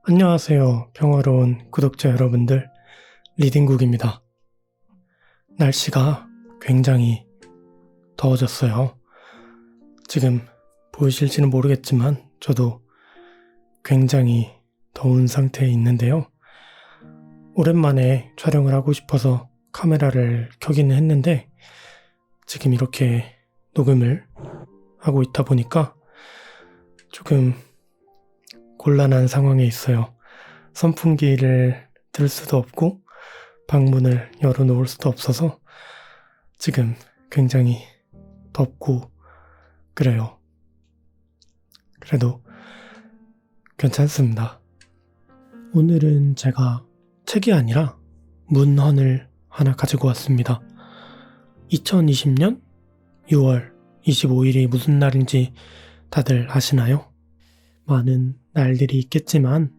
안녕하세요. 평화로운 구독자 여러분들, 리딩국입니다. 날씨가 굉장히 더워졌어요. 지금 보이실지는 모르겠지만 저도 굉장히 더운 상태에 있는데요. 오랜만에 촬영을 하고 싶어서 카메라를 켜기는 했는데 지금 이렇게 녹음을 하고 있다 보니까 조금 곤란한 상황에 있어요. 선풍기를 틀 수도 없고 방문을 열어놓을 수도 없어서 지금 굉장히 덥고 그래요. 그래도 괜찮습니다. 오늘은 제가 책이 아니라 문헌을 하나 가지고 왔습니다. 2020년 6월 25일이 무슨 날인지 다들 아시나요? 많은 날들이 있겠지만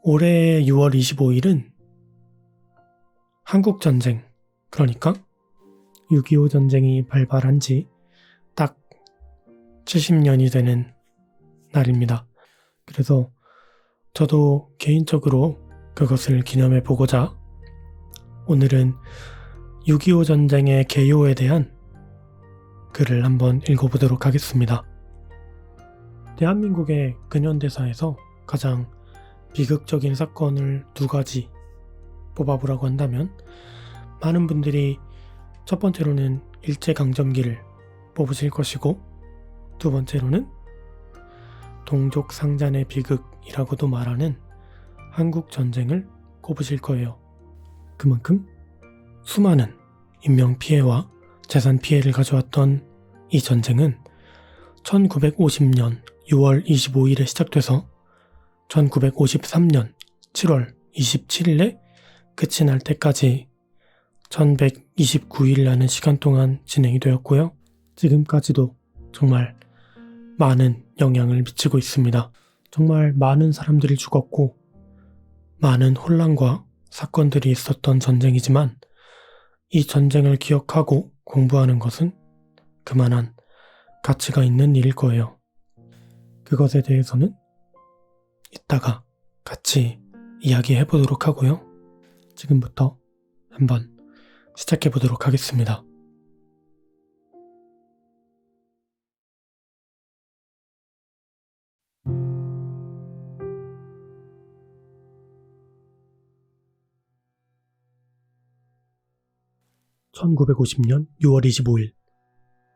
올해 6월 25일은 한국전쟁, 그러니까 6.25 전쟁이 발발한 지 딱 70년이 되는 날입니다. 그래서 저도 개인적으로 그것을 기념해 보고자 오늘은 6.25 전쟁의 개요에 대한 글을 한번 읽어보도록 하겠습니다. 대한민국의 근현대사에서 가장 비극적인 사건을 두 가지 뽑아보라고 한다면 많은 분들이 첫 번째로는 일제강점기를 뽑으실 것이고 두 번째로는 동족상잔의 비극이라고도 말하는 한국전쟁을 꼽으실 거예요. 그만큼 수많은 인명피해와 재산피해를 가져왔던 이 전쟁은 1950년 6월 25일에 시작돼서 1953년 7월 27일에 끝이 날 때까지 1129일이라는 시간 동안 진행이 되었고요. 지금까지도 정말 많은 영향을 미치고 있습니다. 정말 많은 사람들이 죽었고 많은 혼란과 사건들이 있었던 전쟁이지만 이 전쟁을 기억하고 공부하는 것은 그만한 가치가 있는 일일 거예요. 그것에 대해서는 이따가 같이 이야기해 보도록 하고요. 지금부터 한번 시작해 보도록 하겠습니다. (1950년 6월 25일)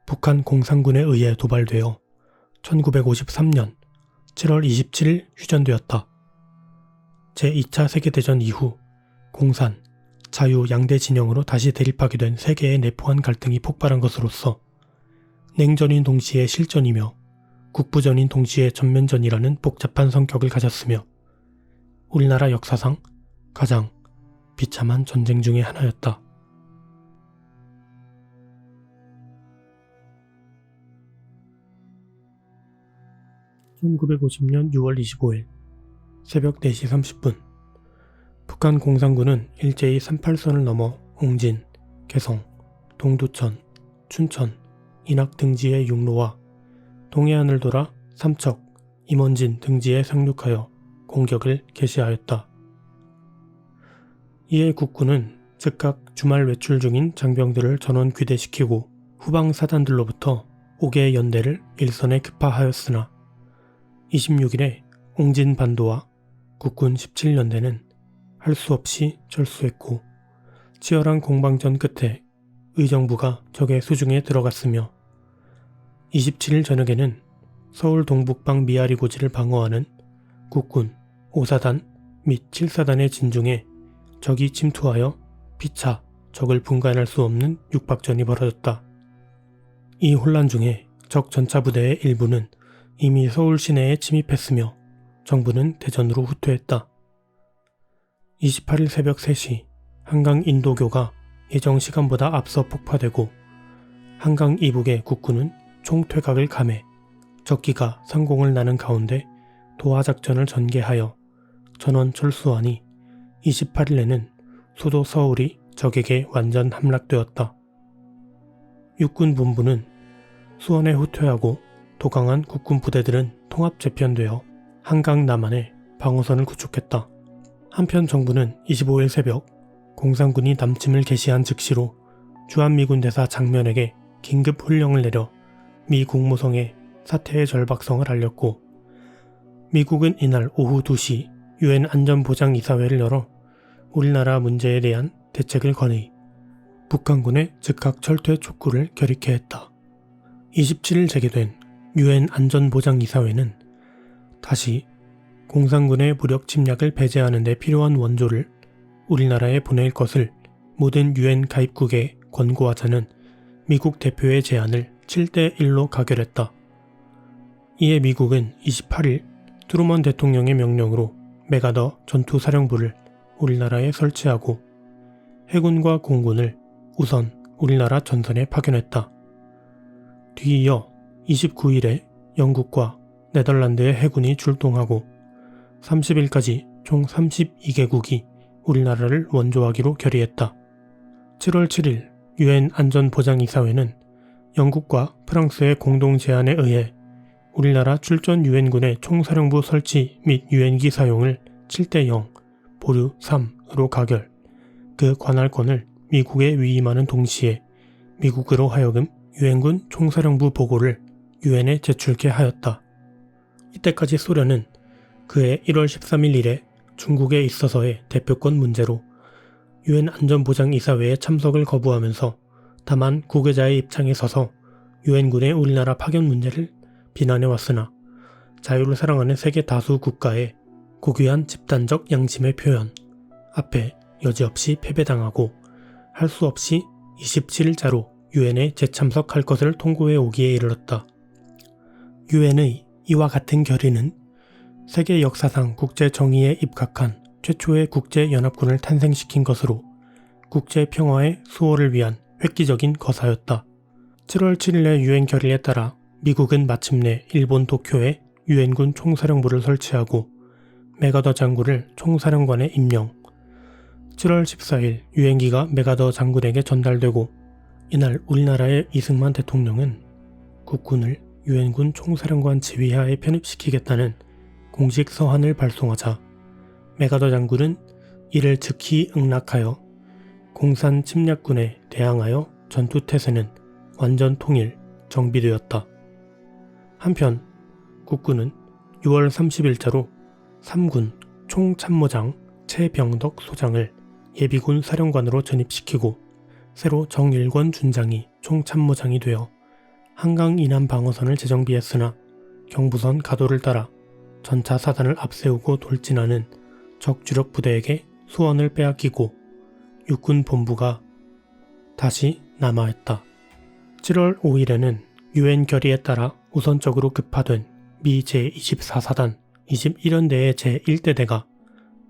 북한 공산군에 의해 도발되어 1953년 7월 27일 휴전되었다. 제2차 세계대전 이후 공산, 자유 양대 진영으로 다시 대립하게 된 세계의 내포한 갈등이 폭발한 것으로서 냉전인 동시에 실전이며 국부전인 동시에 전면전이라는 복잡한 성격을 가졌으며 우리나라 역사상 가장 비참한 전쟁 중의 하나였다. 1950년 6월 25일 새벽 4시 30분 북한 공산군은 일제히 38선을 넘어 옹진, 개성, 동두천, 춘천, 인학 등지의 육로와 동해안을 돌아 삼척, 임원진 등지에 상륙하여 공격을 개시하였다. 이에 국군은 즉각 주말 외출 중인 장병들을 전원 귀대시키고 후방 사단들로부터 5개의 연대를 일선에 급파하였으나 26일에 옹진 반도와 국군 17연대는 할 수 없이 철수했고 치열한 공방전 끝에 의정부가 적의 수중에 들어갔으며 27일 저녁에는 서울 동북방 미아리 고지를 방어하는 국군 5사단 및 7사단의 진중에 적이 침투하여 피차 적을 분간할 수 없는 육박전이 벌어졌다. 이 혼란 중에 적 전차부대의 일부는 이미 서울 시내에 침입했으며 정부는 대전으로 후퇴했다. 28일 새벽 3시 한강 인도교가 예정 시간보다 앞서 폭파되고 한강 이북의 국군은 총퇴각을 감해 적기가 상공을 나는 가운데 도하작전을 전개하여 전원 철수하니 28일에는 수도 서울이 적에게 완전 함락되었다. 육군 본부는 수원에 후퇴하고 도강한 국군 부대들은 통합 재편되어 한강 남한에 방어선을 구축했다. 한편 정부는 25일 새벽 공산군이 남침을 개시한 즉시로 주한미군 대사 장면에게 긴급 훈령을 내려 미 국무성에 사태의 절박성을 알렸고, 미국은 이날 오후 2시 유엔 안전보장이사회를 열어 우리나라 문제에 대한 대책을 건의 북한군의 즉각 철퇴 촉구를 결의케 했다. 27일 재개된 유엔 안전보장이사회는 다시 공산군의 무력 침략을 배제하는 데 필요한 원조를 우리나라에 보낼 것을 모든 유엔 가입국에 권고하자는 미국 대표의 제안을 7대1로 가결했다. 이에 미국은 28일 트루먼 대통령의 명령으로 메가더 전투사령부를 우리나라에 설치하고 해군과 공군을 우선 우리나라 전선에 파견했다. 뒤이어 29일에 영국과 네덜란드의 해군이 출동하고 30일까지 총 32개국이 우리나라를 원조하기로 결의했다. 7월 7일 유엔 안전보장이사회는 영국과 프랑스의 공동 제안에 의해 우리나라 출전 유엔군의 총사령부 설치 및 유엔기 사용을 7대0, 보류 3으로 가결, 그 관할권을 미국에 위임하는 동시에 미국으로 하여금 유엔군 총사령부 보고를 유엔에 제출케 하였다. 이때까지 소련은 그해 1월 13일 이래 중국에 있어서의 대표권 문제로 유엔 안전보장이사회에 참석을 거부하면서 다만 구계자의 입장에 서서 유엔군의 우리나라 파견 문제를 비난해왔으나 자유를 사랑하는 세계 다수 국가의 고귀한 집단적 양심의 표현 앞에 여지없이 패배당하고 할 수 없이 27일자로 유엔에 재참석할 것을 통고해 오기에 이르렀다. 유엔의 이와 같은 결의는 세계 역사상 국제 정의에 입각한 최초의 국제연합군을 탄생시킨 것으로 국제 평화의 수호를 위한 획기적인 거사였다. 7월 7일의 유엔 결의에 따라 미국은 마침내 일본 도쿄에 유엔군 총사령부를 설치하고 메가더 장군을 총사령관에 임명. 7월 14일 유엔기가 메가더 장군에게 전달되고 이날 우리나라의 이승만 대통령은 국군을 유엔군 총사령관 지휘하에 편입시키겠다는 공식 서한을 발송하자 메가더 장군은 이를 즉히 응낙하여 공산 침략군에 대항하여 전투태세는 완전 통일, 정비되었다. 한편 국군은 6월 30일자로 3군 총참모장 최병덕 소장을 예비군 사령관으로 전입시키고 새로 정일권 준장이 총참모장이 되어 한강 이남 방어선을 재정비했으나 경부선 가도를 따라 전차 사단을 앞세우고 돌진하는 적 주력 부대에게 수원을 빼앗기고 육군 본부가 다시 남하했다. 7월 5일에는 유엔 결의에 따라 우선적으로 급파된 미 제24사단 21연대의 제1대대가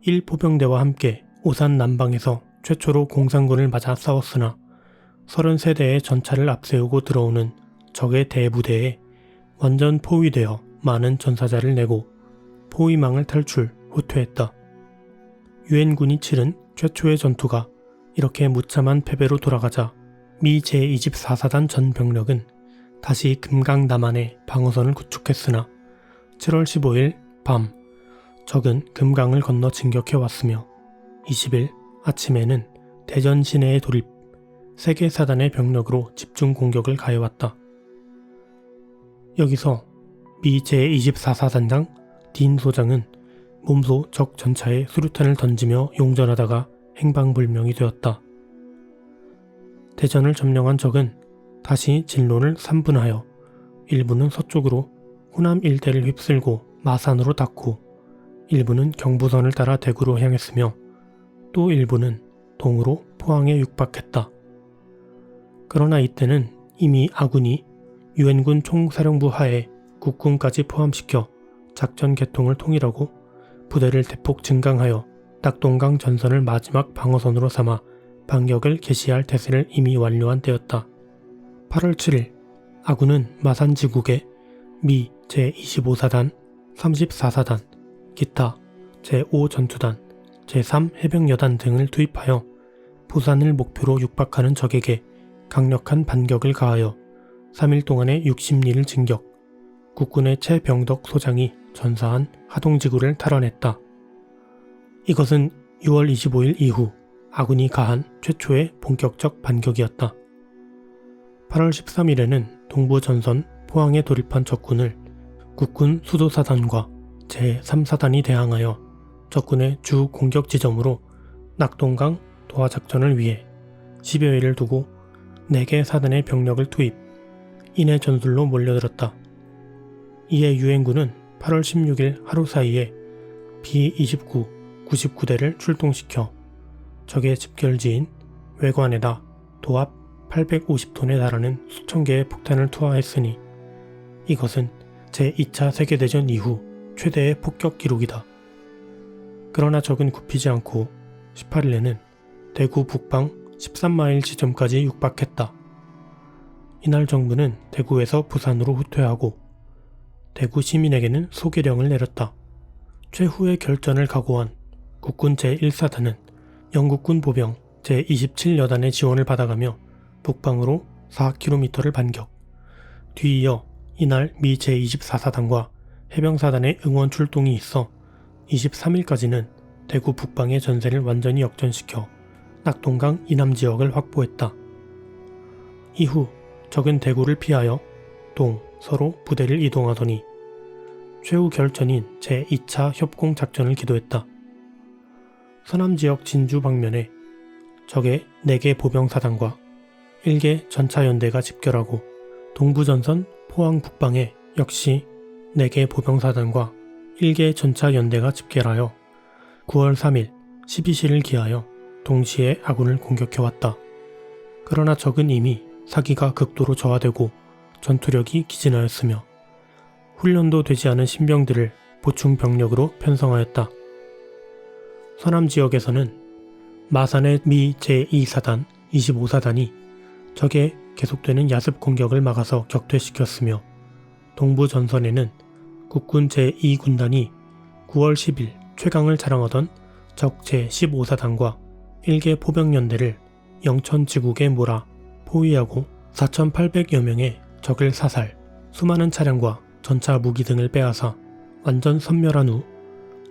1포병대와 함께 오산 남방에서 최초로 공산군을 맞아 싸웠으나 33대의 전차를 앞세우고 들어오는 적의 대부대에 완전 포위되어 많은 전사자를 내고 포위망을 탈출, 후퇴했다. 유엔군이 치른 최초의 전투가 이렇게 무참한 패배로 돌아가자 미 제24사단 전 병력은 다시 금강 남한에 방어선을 구축했으나 7월 15일 밤 적은 금강을 건너 진격해왔으며 20일 아침에는 대전 시내에 돌입, 3개 사단의 병력으로 집중 공격을 가해왔다. 여기서 미 제24사단장 딘 소장은 몸소 적 전차에 수류탄을 던지며 용전하다가 행방불명이 되었다. 대전을 점령한 적은 다시 진로를 3분하여 일부는 서쪽으로 호남 일대를 휩쓸고 마산으로 닫고 일부는 경부선을 따라 대구로 향했으며 또 일부는 동으로 포항에 육박했다. 그러나 이때는 이미 아군이 유엔군 총사령부 하에 국군까지 포함시켜 작전 개통을 통일하고 부대를 대폭 증강하여 낙동강 전선을 마지막 방어선으로 삼아 반격을 개시할 태세를 이미 완료한 때였다. 8월 7일 아군은 마산지국에 미 제25사단, 34사단, 기타 제5전투단, 제3해병여단 등을 투입하여 부산을 목표로 육박하는 적에게 강력한 반격을 가하여 3일 동안의 60리를 진격, 국군의 최병덕 소장이 전사한 하동지구를 탈환했다. 이것은 6월 25일 이후 아군이 가한 최초의 본격적 반격이었다. 8월 13일에는 동부 전선 포항에 돌입한 적군을 국군 수도사단과 제3사단이 대항하여 적군의 주 공격 지점으로 낙동강 도하작전을 위해 10여일을 두고 4개 사단의 병력을 투입, 인해 전술로 몰려들었다. 이에 유엔군은 8월 16일 하루 사이에 B-29, 99대를 출동시켜 적의 집결지인 외관에다 도합 850톤에 달하는 수천 개의 폭탄을 투하했으니 이것은 제2차 세계대전 이후 최대의 폭격 기록이다. 그러나 적은 굽히지 않고 18일에는 대구 북방 13마일 지점까지 육박했다. 이날 정부는 대구에서 부산으로 후퇴하고 대구 시민에게는 소개령을 내렸다. 최후의 결전을 각오한 국군 제1사단은 영국군 보병 제27여단의 지원을 받아가며 북방으로 4km를 반격. 뒤이어 이날 미 제24사단과 해병사단의 응원 출동이 있어 23일까지는 대구 북방의 전세를 완전히 역전시켜 낙동강 이남 지역을 확보했다. 이후 적은 대구를 피하여 동, 서로 부대를 이동하더니 최후 결전인 제2차 협공작전을 기도했다. 서남지역 진주 방면에 적의 4개 보병사단과 1개 전차연대가 집결하고 동부전선 포항 북방에 역시 4개 보병사단과 1개 전차연대가 집결하여 9월 3일 12시를 기하여 동시에 아군을 공격해왔다. 그러나 적은 이미 사기가 극도로 저하되고 전투력이 기진하였으며 훈련도 되지 않은 신병들을 보충 병력으로 편성하였다. 서남 지역에서는 마산의 미 제2사단, 25사단이 적의 계속되는 야습 공격을 막아서 격퇴시켰으며 동부 전선에는 국군 제2군단이 9월 10일 최강을 자랑하던 적 제15사단과 1개 포병연대를 영천지국에 몰아 포위하고 4,800여 명의 적을 사살, 수많은 차량과 전차 무기 등을 빼앗아 완전 섬멸한 후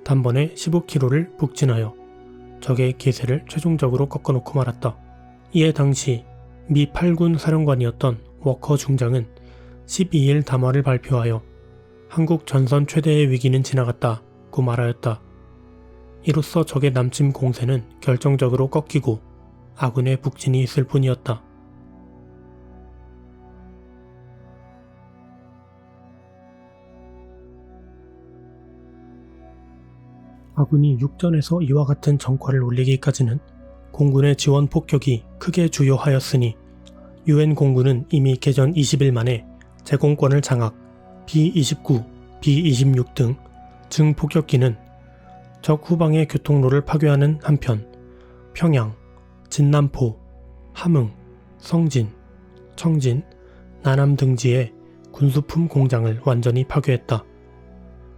단번에 15km를 북진하여 적의 기세를 최종적으로 꺾어놓고 말았다. 이에 당시 미 8군 사령관이었던 워커 중장은 12일 담화를 발표하여 한국 전선 최대의 위기는 지나갔다고 말하였다. 이로써 적의 남침 공세는 결정적으로 꺾이고 아군의 북진이 있을 뿐이었다. 아군이 육전에서 이와 같은 전과를 올리기까지는 공군의 지원 폭격이 크게 주요하였으니 유엔 공군은 이미 개전 20일 만에 제공권을 장악, B-29, B-26 등 증폭격기는 적 후방의 교통로를 파괴하는 한편 평양, 진남포, 함흥, 성진, 청진, 나남 등지의 군수품 공장을 완전히 파괴했다.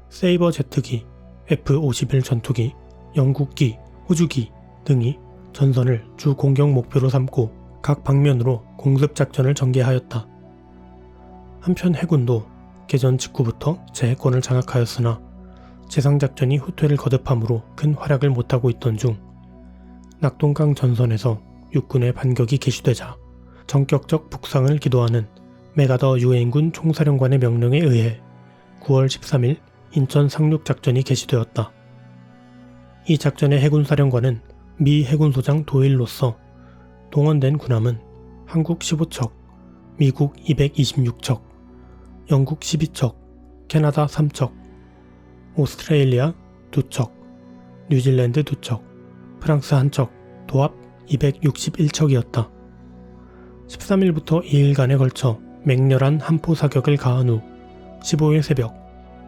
세이버 제트기, F-51 전투기, 영국기, 호주기 등이 전선을 주 공격 목표로 삼고 각 방면으로 공습작전을 전개하였다. 한편 해군도 개전 직후부터 제해권을 장악하였으나 지상작전이 후퇴를 거듭하므로 큰 활약을 못하고 있던 중 낙동강 전선에서 육군의 반격이 개시되자 전격적 북상을 기도하는 메가더 유엔군 총사령관의 명령에 의해 9월 13일 인천 상륙작전이 개시되었다. 이 작전의 해군사령관은 미 해군소장 도일로서 동원된 군함은 한국 15척, 미국 226척, 영국 12척, 캐나다 3척, 오스트레일리아 2척, 뉴질랜드 2척, 프랑스 1척, 도합 261척이었다. 13일부터 2일간에 걸쳐 맹렬한 함포 사격을 가한 후 15일 새벽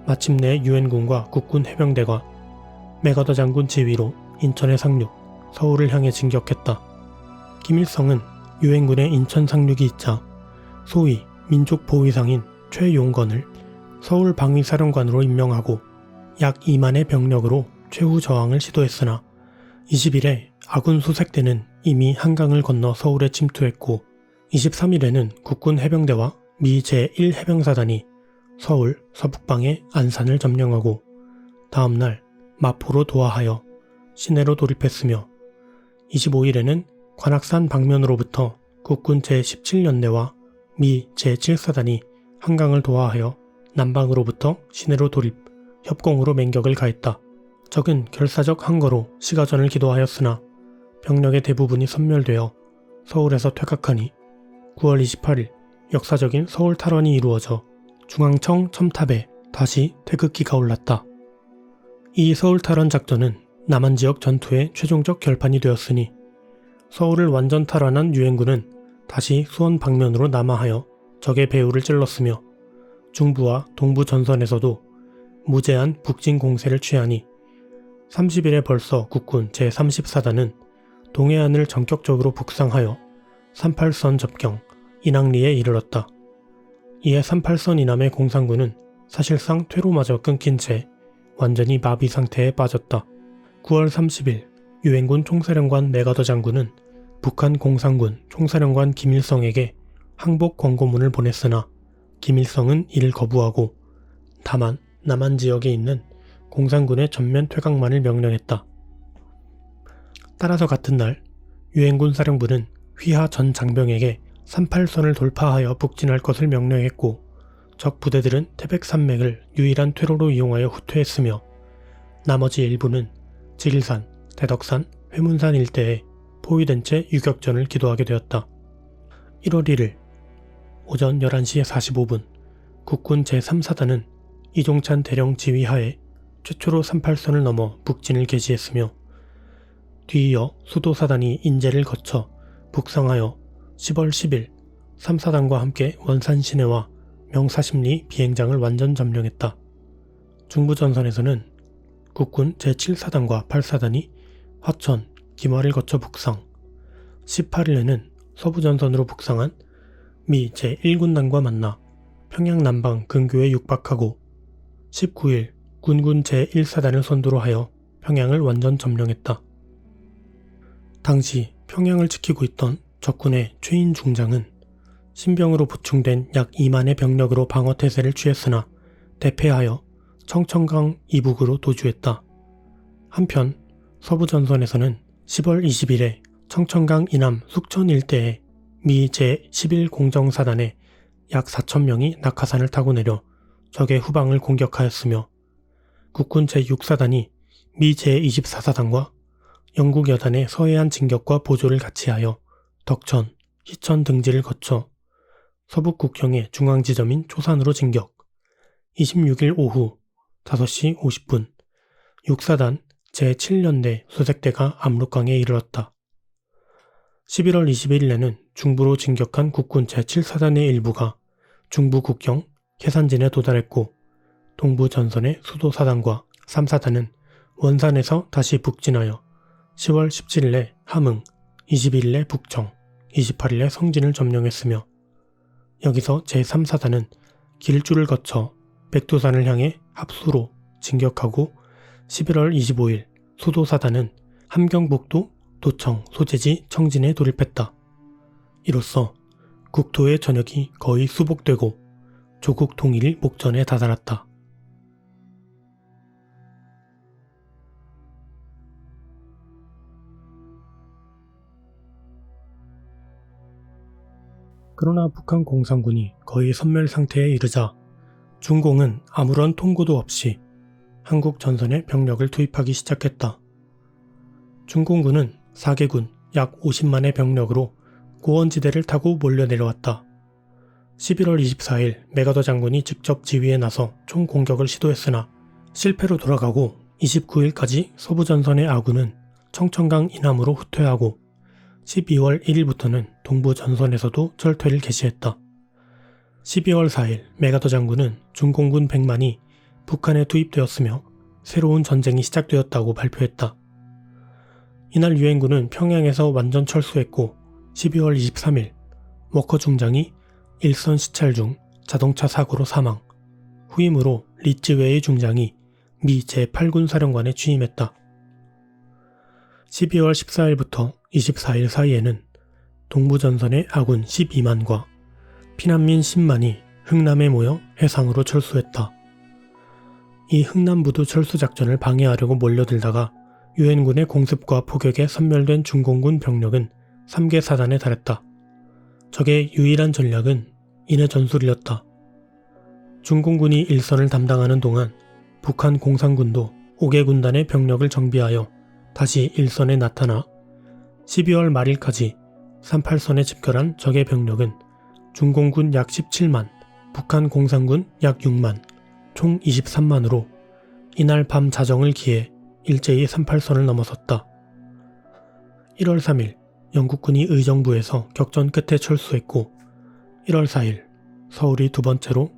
마침내 유엔군과 국군 해병대가 메가더 장군 지휘로 인천에 상륙, 서울을 향해 진격했다. 김일성은 유엔군의 인천 상륙이 있자 소위 민족 보위상인 최용건을 서울 방위사령관으로 임명하고 약 2만의 병력으로 최후 저항을 시도했으나 20일에 아군 수색대는 이미 한강을 건너 서울에 침투했고 23일에는 국군 해병대와 미 제1해병사단이 서울 서북방의 안산을 점령하고 다음날 마포로 도하하여 시내로 돌입했으며 25일에는 관악산 방면으로부터 국군 제17연대와 미 제7사단이 한강을 도하하여 남방으로부터 시내로 돌입, 협공으로 맹격을 가했다. 적은 결사적 항거로 시가전을 기도하였으나 병력의 대부분이 섬멸되어 서울에서 퇴각하니 9월 28일 역사적인 서울 탈환이 이루어져 중앙청 첨탑에 다시 태극기가 올랐다. 이 서울 탈환 작전은 남한 지역 전투의 최종적 결판이 되었으니 서울을 완전 탈환한 유엔군은 다시 수원 방면으로 남하하여 적의 배후를 찔렀으며 중부와 동부 전선에서도 무제한 북진 공세를 취하니 30일에 벌써 국군 제34단은 동해안을 전격적으로 북상하여 38선 접경 인왕리에 이르렀다. 이에 38선 이남의 공산군은 사실상 퇴로마저 끊긴 채 완전히 마비 상태에 빠졌다. 9월 30일 유엔군 총사령관 메가더 장군은 북한 공산군 총사령관 김일성에게 항복 권고문을 보냈으나 김일성은 이를 거부하고 다만 남한 지역에 있는 공산군의 전면 퇴각만을 명령했다. 따라서 같은 날 유엔군 사령부는 휘하 전 장병에게 38선을 돌파하여 북진할 것을 명령했고 적 부대들은 태백산맥을 유일한 퇴로로 이용하여 후퇴했으며 나머지 일부는 지리산, 대덕산, 회문산 일대에 포위된 채 유격전을 기도하게 되었다. 1월 1일 오전 11시 45분 국군 제3사단은 이종찬 대령 지휘하에 최초로 38선을 넘어 북진을 개시했으며 뒤이어 수도사단이 인제를 거쳐 북상하여 10월 10일 3사단과 함께 원산 시내와 명사십리 비행장을 완전 점령했다. 중부전선에서는 국군 제7사단과 8사단이 화천, 김화를 거쳐 북상, 18일에는 서부전선으로 북상한 미 제1군단과 만나 평양 남방 근교에 육박하고 19일 군군 제1사단을 선두로 하여 평양을 완전 점령했다. 당시 평양을 지키고 있던 적군의 최인 중장은 신병으로 보충된 약 2만의 병력으로 방어태세를 취했으나 대패하여 청천강 이북으로 도주했다. 한편 서부전선에서는 10월 20일에 청천강 이남 숙천 일대에 미 제11공정사단의 약 4,000명이 낙하산을 타고 내려 적의 후방을 공격하였으며 국군 제6사단이 미 제24사단과 영국 여단의 서해안 진격과 보조를 같이 하여 덕천, 희천 등지를 거쳐 서북 국경의 중앙지점인 초산으로 진격. 26일 오후 5시 50분 6사단 제7연대 수색대가 압록강에 이르렀다. 11월 21일에는 중부로 진격한 국군 제7사단의 일부가 중부 국경 해산진에 도달했고 동부 전선의 수도사단과 3사단은 원산에서 다시 북진하여 10월 17일에 함흥, 21일에 북청, 28일에 성진을 점령했으며 여기서 제3사단은 길주를 거쳐 백두산을 향해 합수로 진격하고 11월 25일 수도사단은 함경북도 도청, 소재지, 청진에 돌입했다. 이로써 국토의 전역이 거의 수복되고 조국 통일이 목전에 다다랐다. 그러나 북한 공산군이 거의 섬멸 상태에 이르자 중공은 아무런 통고도 없이 한국 전선에 병력을 투입하기 시작했다. 중공군은 4개군 약 50만의 병력으로 고원지대를 타고 몰려 내려왔다. 11월 24일 메가더 장군이 직접 지휘에 나서 총공격을 시도했으나 실패로 돌아가고 29일까지 서부전선의 아군은 청천강 이남으로 후퇴하고 12월 1일부터는 동부전선에서도 철퇴를 개시했다. 12월 4일 메가더 장군은 중공군 100만이 북한에 투입되었으며 새로운 전쟁이 시작되었다고 발표했다. 이날 유엔군은 평양에서 완전 철수했고 12월 23일 워커 중장이 일선 시찰 중 자동차 사고로 사망, 후임으로 리츠웨이 중장이 미 제8군 사령관에 취임했다. 12월 14일부터 24일 사이에는 동부전선의 아군 12만과 피난민 10만이 흥남에 모여 해상으로 철수했다. 이 흥남부두 철수작전을 방해하려고 몰려들다가 유엔군의 공습과 포격에 섬멸된 중공군 병력은 3개 사단에 달했다. 적의 유일한 전략은 인해 전술이었다. 중공군이 일선을 담당하는 동안 북한 공산군도 5개 군단의 병력을 정비하여 다시 일선에 나타나 12월 말일까지 38선에 집결한 적의 병력은 중공군 약 17만, 북한 공산군 약 6만, 총 23만으로 이날 밤 자정을 기해 일제히 38선을 넘어섰다. 1월 3일 영국군이 의정부에서 격전 끝에 철수했고 1월 4일 서울이 두 번째로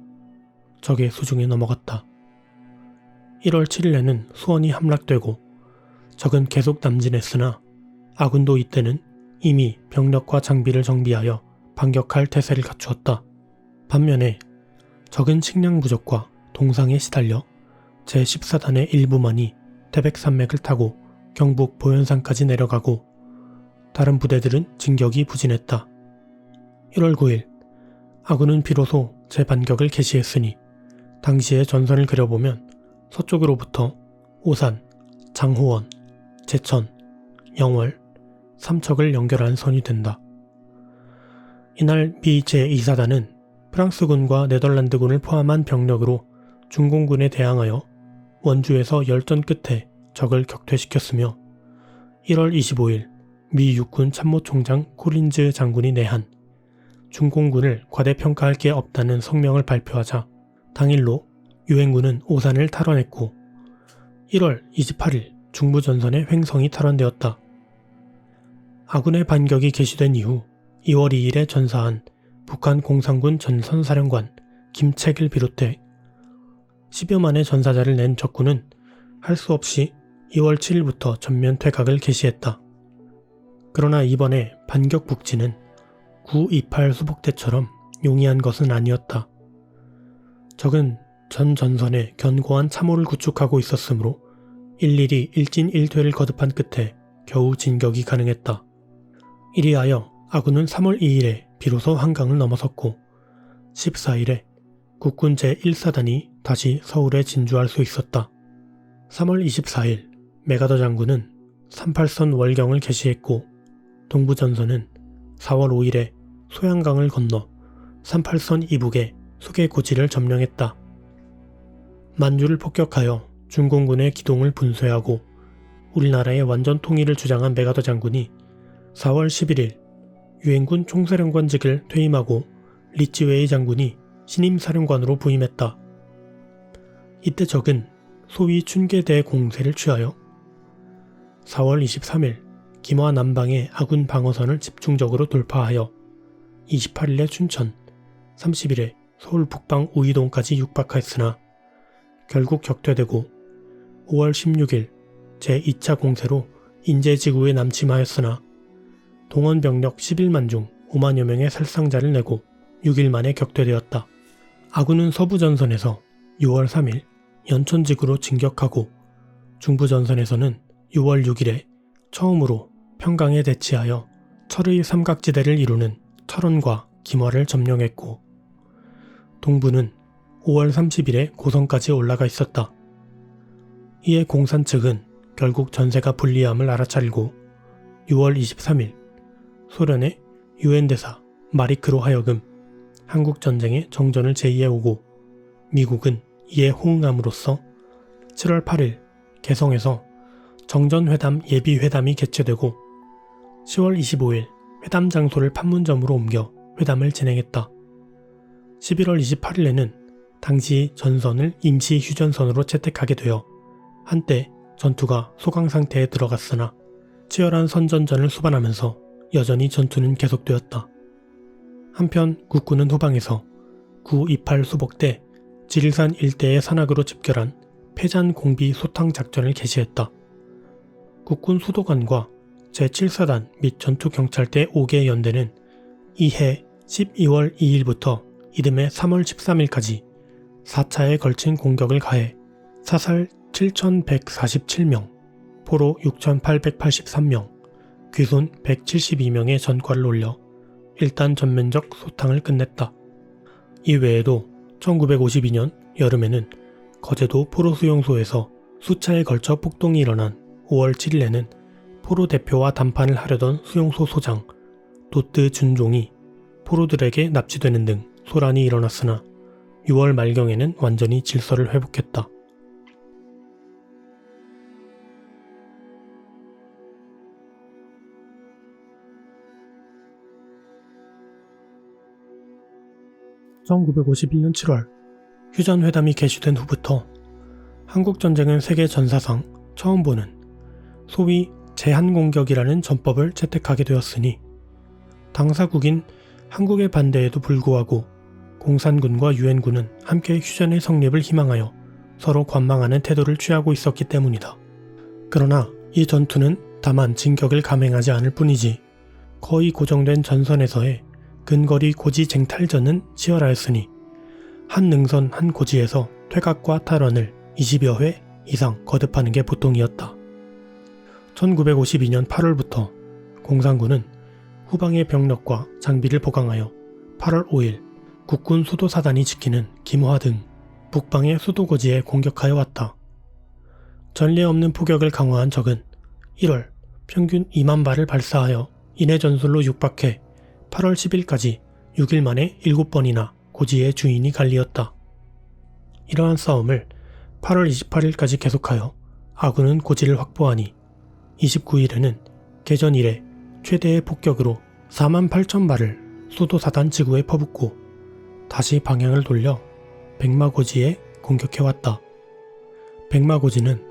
적의 수중에 넘어갔다. 1월 7일에는 수원이 함락되고 적은 계속 남진했으나 아군도 이때는 이미 병력과 장비를 정비하여 반격할 태세를 갖추었다. 반면에 적은 식량 부족과 동상에 시달려 제14단의 일부만이 태백산맥을 타고 경북 보현산까지 내려가고 다른 부대들은 진격이 부진했다. 1월 9일 아군은 비로소 재반격을 개시했으니 당시의 전선을 그려보면 서쪽으로부터 오산, 장호원, 제천, 영월, 삼척을 연결한 선이 된다. 이날 미 제2사단은 프랑스군과 네덜란드군을 포함한 병력으로 중공군에 대항하여 원주에서 열전 끝에 적을 격퇴시켰으며 1월 25일 미 육군 참모총장 코린즈 장군이 내한 중공군을 과대평가할 게 없다는 성명을 발표하자 당일로 유엔군은 오산을 탈환했고 1월 28일 중부전선의 횡성이 탈환되었다. 아군의 반격이 개시된 이후 2월 2일에 전사한 북한 공산군 전선사령관 김책을 비롯해 10여만의 전사자를 낸 적군은 할 수 없이 2월 7일부터 전면 퇴각을 개시했다. 그러나 이번에 반격 북진은 928 수복대처럼 용이한 것은 아니었다. 적은 전 전선에 견고한 참호를 구축하고 있었으므로 일일이 일진일퇴를 거듭한 끝에 겨우 진격이 가능했다. 이리하여 아군은 3월 2일에 비로소 한강을 넘어섰고 14일에 국군 제1사단이 다시 서울에 진주할 수 있었다. 3월 24일 메가더 장군은 38선 월경을 개시했고 동부전선은 4월 5일에 소양강을 건너 38선 이북의 수계고지를 점령했다. 만주를 폭격하여 중공군의 기동을 분쇄하고 우리나라의 완전 통일을 주장한 메가더 장군이 4월 11일 유엔군 총사령관직을 퇴임하고 리찌웨이 장군이 신임 사령관으로 부임했다. 이때 적은 소위 춘계대 공세를 취하여 4월 23일 김화 남방의 아군 방어선을 집중적으로 돌파하여 28일에 춘천, 30일에 서울 북방 우이동까지 육박하였으나 결국 격퇴되고 5월 16일 제2차 공세로 인제지구에 남침하였으나 동원 병력 11만 중 5만여 명의 살상자를 내고 6일 만에 격퇴되었다. 아군은 서부전선에서 6월 3일 연천지구로 진격하고 중부전선에서는 6월 6일에 처음으로 평강에 대치하여 철의 삼각지대를 이루는 철원과 김화를 점령했고 동부는 5월 30일에 고성까지 올라가 있었다. 이에 공산 측은 결국 전세가 불리함을 알아차리고 6월 23일 소련의 유엔 대사 마리크로 하여금 한국전쟁의 정전을 제의해오고 미국은 이에 호응함으로써 7월 8일 개성에서 정전회담 예비회담이 개최되고 10월 25일 회담 장소를 판문점으로 옮겨 회담을 진행했다. 11월 28일에는 당시 전선을 임시 휴전선으로 채택하게 되어 한때 전투가 소강 상태에 들어갔으나 치열한 선전전을 수반하면서 여전히 전투는 계속되었다. 한편 국군은 후방에서 928 수복대 지리산 일대의 산악으로 집결한 패잔 공비 소탕 작전을 개시했다. 국군 수도관과 제7사단 및 전투경찰대 5개 연대는 이해 12월 2일부터 이듬해 3월 13일까지 4차에 걸친 공격을 가해 사살 7,147명, 포로 6,883명, 귀손 172명의 전과를 올려 일단 전면적 소탕을 끝냈다. 이 외에도 1952년 여름에는 거제도 포로 수용소에서 수차에 걸쳐 폭동이 일어난 5월 7일에는 포로 대표와 담판을 하려던 수용소 소장 노뜨 준종이 포로들에게 납치되는 등 소란이 일어났으나 6월 말경에는 완전히 질서를 회복했다. (1951년 7월) 휴전회담이 개시된 후부터 한국전쟁은 세계 전사상 처음 보는 소위 제한공격이라는 전법을 채택하게 되었으니 당사국인 한국의 반대에도 불구하고 공산군과 유엔군은 함께 휴전의 성립을 희망하여 서로 관망하는 태도를 취하고 있었기 때문이다. 그러나 이 전투는 다만 진격을 감행하지 않을 뿐이지 거의 고정된 전선에서의 근거리 고지 쟁탈전은 치열하였으니 한 능선 한 고지에서 퇴각과 탈환을 20여 회 이상 거듭하는 게 보통이었다. 1952년 8월부터 공산군은 후방의 병력과 장비를 보강하여 8월 5일 국군 수도사단이 지키는 김화 등 북방의 수도고지에 공격하여 왔다. 전례 없는 포격을 강화한 적은 1월 평균 2만 발을 발사하여 인해 전술로 육박해 8월 10일까지 6일 만에 7번이나 고지의 주인이 갈리었다. 이러한 싸움을 8월 28일까지 계속하여 아군은 고지를 확보하니 29일에는 개전 이래 최대의 폭격으로 4만 8천 발을 수도사단 지구에 퍼붓고 다시 방향을 돌려 백마고지에 공격해왔다. 백마고지는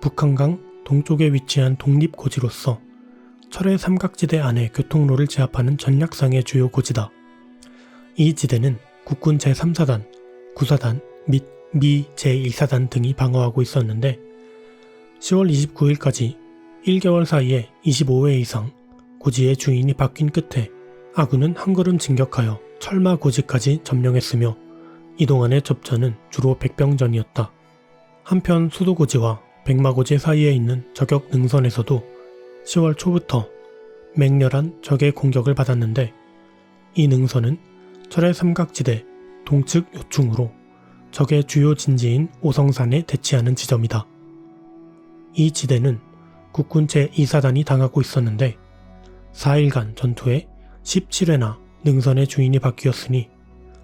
북한강 동쪽에 위치한 독립고지로서 철의 삼각지대 안에 교통로를 제압하는 전략상의 주요 고지다. 이 지대는 국군 제3사단, 9사단 및 미 제1사단 등이 방어하고 있었는데 10월 29일까지 1개월 사이에 25회 이상 고지의 주인이 바뀐 끝에 아군은 한 걸음 진격하여 철마 고지까지 점령했으며 이동안의 접전은 주로 백병전이었다. 한편 수도고지와 백마고지 사이에 있는 저격 능선에서도 10월 초부터 맹렬한 적의 공격을 받았는데 이 능선은 철의 삼각지대 동측 요충으로 적의 주요 진지인 오성산에 대치하는 지점이다. 이 지대는 국군 제2사단이 당하고 있었는데 4일간 전투에 17회나 능선의 주인이 바뀌었으니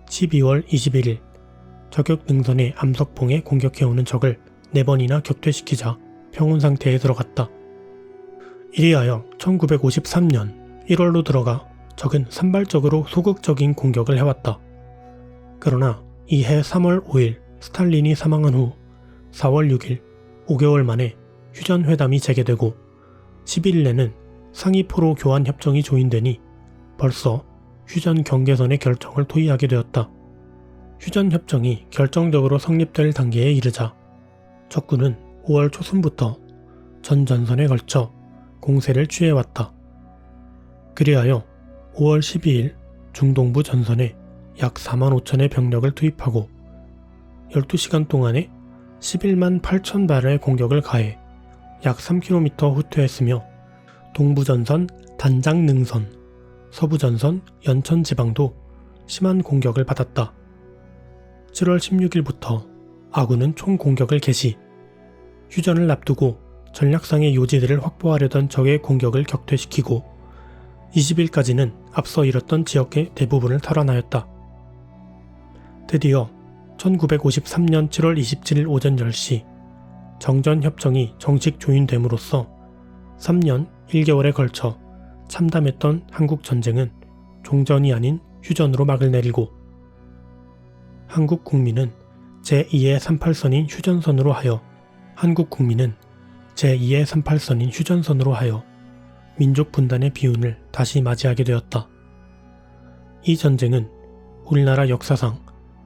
12월 21일 저격 능선의 암석봉에 공격해오는 적을 4번이나 격퇴시키자 평온 상태에 들어갔다. 이리하여 1953년 1월로 들어가 적은 산발적으로 소극적인 공격을 해왔다. 그러나 이해 3월 5일 스탈린이 사망한 후 4월 6일 5개월 만에 휴전회담이 재개되고 11일에는 상위포로 교환 협정이 조인되니 벌써 휴전 경계선의 결정을 토의하게 되었다. 휴전 협정이 결정적으로 성립될 단계에 이르자 적군은 5월 초순부터 전 전선에 걸쳐 공세를 취해왔다. 그리하여 5월 12일 중동부 전선에 약 4만 5천의 병력을 투입하고 12시간 동안에 11만 8천 발의 공격을 가해 약 3km 후퇴했으며 동부전선 단장능선, 서부전선 연천지방도 심한 공격을 받았다. 7월 16일부터 아군은 총공격을 개시, 휴전을 앞두고 전략상의 요지들을 확보하려던 적의 공격을 격퇴시키고 20일까지는 앞서 잃었던 지역의 대부분을 탈환하였다. 드디어 1953년 7월 27일 오전 10시 정전협정이 정식 조인됨으로써 3년 1개월에 걸쳐 참담했던 한국전쟁은 종전이 아닌 휴전으로 막을 내리고 한국 국민은 제2의 38선인 휴전선으로 하여 민족 분단의 비운을 다시 맞이하게 되었다. 이 전쟁은 우리나라 역사상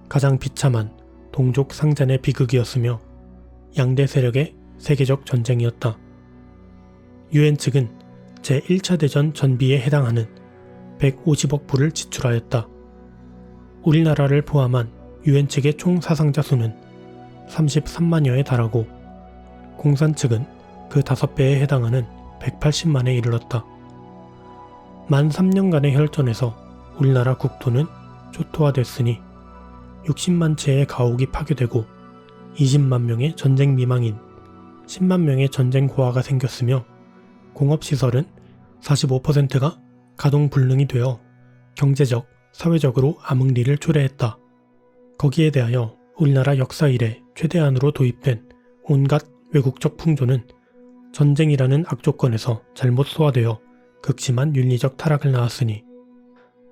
가장 비참한 동족 상잔의 비극이었으며 양대 세력의 세계적 전쟁이었다. 유엔 측은 제1차 대전 전비에 해당하는 150억 불을 지출하였다. 우리나라를 포함한 유엔 측의 총 사상자 수는 33만여에 달하고 공산 측은 그 5배에 해당하는 180만에 이르렀다. 만 3년간의 혈전에서 우리나라 국토는 초토화됐으니 60만 채의 가옥이 파괴되고 20만 명의 전쟁 미망인, 10만 명의 전쟁 고아가 생겼으며 공업시설은 45%가 가동 불능이 되어 경제적, 사회적으로 암흑리를 초래했다. 거기에 대하여 우리나라 역사 이래 최대한으로 도입된 온갖 외국적 풍조는 전쟁이라는 악조건에서 잘못 소화되어 극심한 윤리적 타락을 낳았으니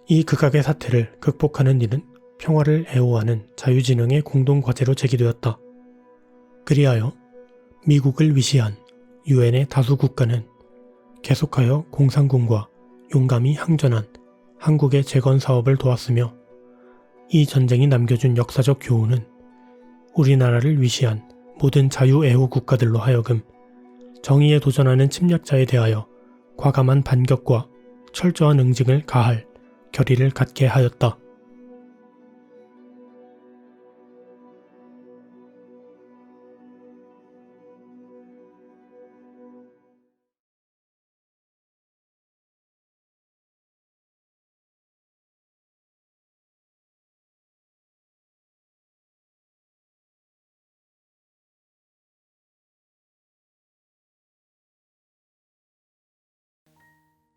이 극악의 사태를 극복하는 일은 평화를 애호하는 자유진흥의 공동과제로 제기되었다. 그리하여 미국을 위시한 유엔의 다수 국가는 계속하여 공산군과 용감히 항전한 한국의 재건 사업을 도왔으며 이 전쟁이 남겨준 역사적 교훈은 우리나라를 위시한 모든 자유애호 국가들로 하여금 정의에 도전하는 침략자에 대하여 과감한 반격과 철저한 응징을 가할 결의를 갖게 하였다.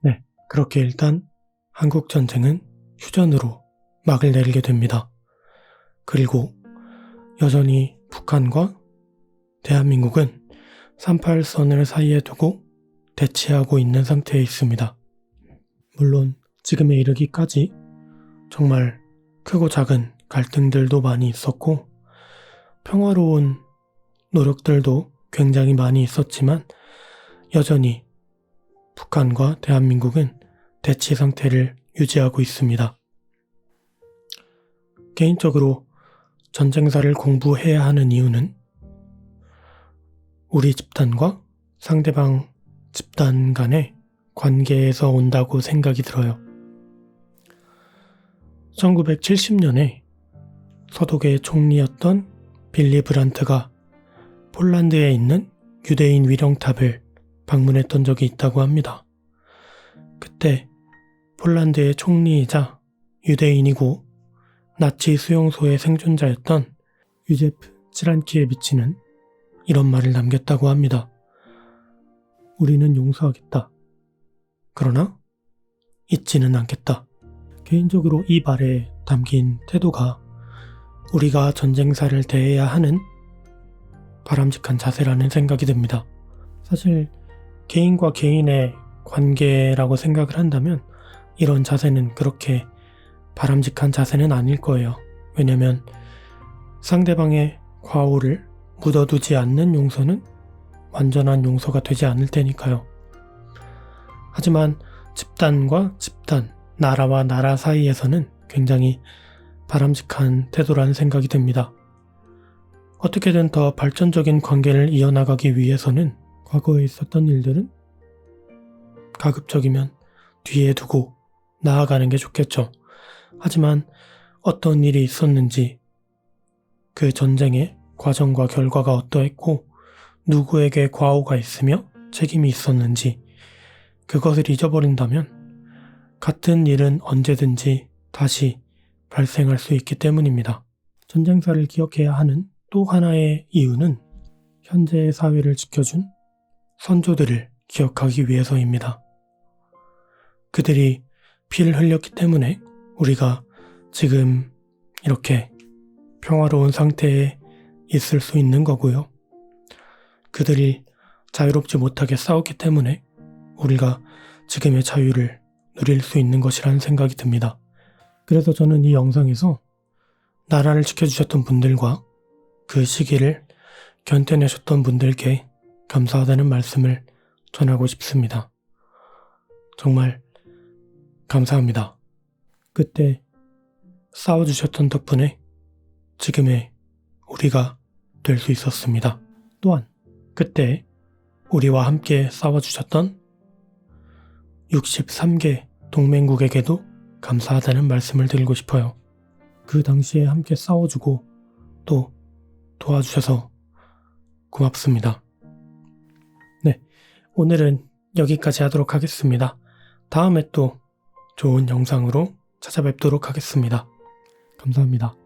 네, 그렇게 일단 한국전쟁은 휴전으로 막을 내리게 됩니다. 그리고 여전히 북한과 대한민국은 38선을 사이에 두고 대치하고 있는 상태에 있습니다. 물론 지금에 이르기까지 정말 크고 작은 갈등들도 많이 있었고 평화로운 노력들도 굉장히 많이 있었지만 여전히 북한과 대한민국은 대치 상태를 유지하고 있습니다. 개인적으로 전쟁사를 공부해야 하는 이유는 우리 집단과 상대방 집단 간의 관계에서 온다고 생각이 들어요. 1970년에 서독의 총리였던 빌리 브란트가 폴란드에 있는 유대인 위령탑을 방문했던 적이 있다고 합니다. 그때 폴란드의 총리이자 유대인이고 나치 수용소의 생존자였던 유제프 치란키에비치는 이런 말을 남겼다고 합니다. 우리는 용서하겠다. 그러나 잊지는 않겠다. 개인적으로 이 말에 담긴 태도가 우리가 전쟁사를 대해야 하는 바람직한 자세라는 생각이 듭니다. 사실 개인과 개인의 관계라고 생각을 한다면 이런 자세는 그렇게 바람직한 자세는 아닐 거예요. 왜냐면 상대방의 과오를 묻어두지 않는 용서는 완전한 용서가 되지 않을 테니까요. 하지만 집단과 집단, 나라와 나라 사이에서는 굉장히 바람직한 태도라는 생각이 듭니다. 어떻게든 더 발전적인 관계를 이어나가기 위해서는 과거에 있었던 일들은 가급적이면 뒤에 두고 나아가는 게 좋겠죠. 하지만 어떤 일이 있었는지, 그 전쟁의 과정과 결과가 어떠했고 누구에게 과오가 있으며 책임이 있었는지 그것을 잊어버린다면 같은 일은 언제든지 다시 발생할 수 있기 때문입니다. 전쟁사를 기억해야 하는 또 하나의 이유는 현재의 사회를 지켜준 선조들을 기억하기 위해서입니다. 그들이 피를 흘렸기 때문에 우리가 지금 이렇게 평화로운 상태에 있을 수 있는 거고요. 그들이 자유롭지 못하게 싸웠기 때문에 우리가 지금의 자유를 누릴 수 있는 것이라는 생각이 듭니다. 그래서 저는 이 영상에서 나라를 지켜주셨던 분들과 그 시기를 견뎌내셨던 분들께 감사하다는 말씀을 전하고 싶습니다. 정말 감사합니다. 그때 싸워주셨던 덕분에 지금의 우리가 될 수 있었습니다. 또한 그때 우리와 함께 싸워주셨던 63개 동맹국에게도 감사하다는 말씀을 드리고 싶어요. 그 당시에 함께 싸워주고 또 도와주셔서 고맙습니다. 네, 오늘은 여기까지 하도록 하겠습니다. 다음에 또 좋은 영상으로 찾아뵙도록 하겠습니다. 감사합니다.